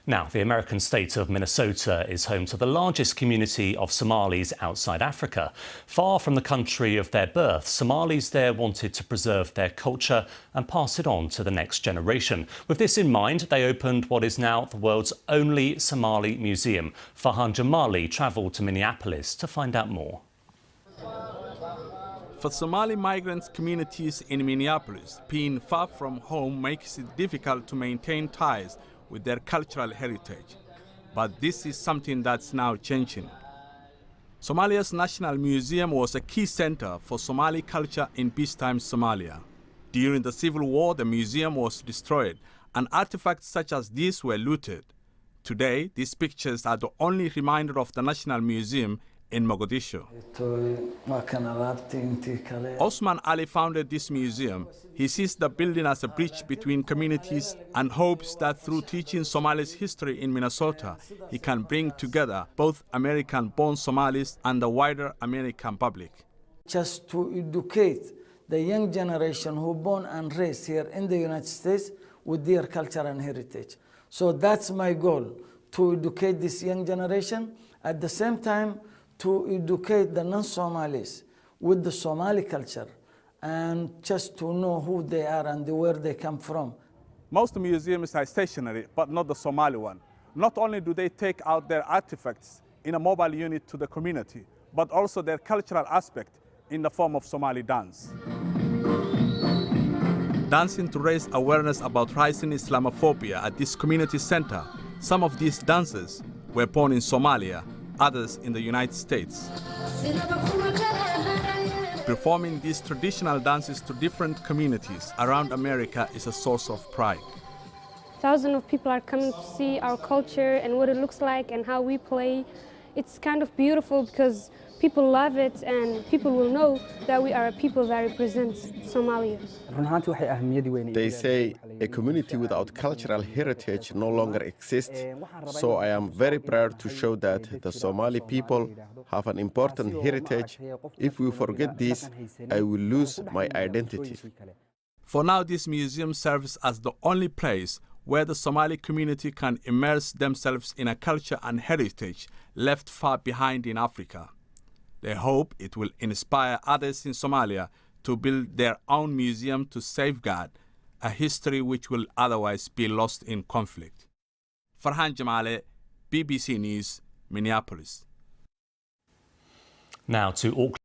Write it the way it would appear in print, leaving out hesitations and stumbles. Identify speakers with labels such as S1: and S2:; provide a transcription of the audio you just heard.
S1: Now, the American state of Minnesota is home to the largest community of Somalis outside Africa. Far from the country of their birth, Somalis there wanted to preserve their culture and pass it on to the next generation. With this in mind, they opened what is now the world's only Somali museum. Farhan Jamali travelled to Minneapolis to find out more.
S2: For Somali migrant communities in Minneapolis, being far from home makes it difficult to maintain ties with their cultural heritage. But this is something that's now changing. Somalia's National Museum was a key center for Somali culture in peacetime Somalia. During the civil war, the museum was destroyed, and artifacts such as these were looted. Today, these pictures are the only reminder of the National Museum in Mogadishu. Osman Ali founded this museum. He sees the building as a bridge between communities and hopes that through teaching Somali's history in Minnesota, he can bring together both American-born Somalis and the wider American public.
S3: Just to educate the young generation who born and raised here in the United States with their culture and heritage. So that's my goal, to educate this young generation, at the same time to educate the non-Somalis with the Somali culture and just to know who they are and where they come from.
S2: Most museums are stationary, but not the Somali one. Not only do they take out their artifacts in a mobile unit to the community, but also their cultural aspect in the form of Somali dance. Dancing to raise awareness about rising Islamophobia at this community center, some of these dancers were born in Somalia, others in the United States. Performing these traditional dances to different communities around America is a source of pride.
S4: Thousands of people are coming to see our culture and what it looks like and how we play. It's kind of beautiful because people love it and people will know that we are a people that represents Somalia.
S5: They say a community without cultural heritage no longer exists, so I am very proud to show that the Somali people have an important heritage. If we forget this, I will lose my identity.
S2: For now, this museum serves as the only place where the Somali community can immerse themselves in a culture and heritage left far behind in Africa. They hope it will inspire others in Somalia to build their own museum to safeguard a history which will otherwise be lost in conflict. Farhan Jamali, BBC News, Minneapolis.
S1: Now to Auckland.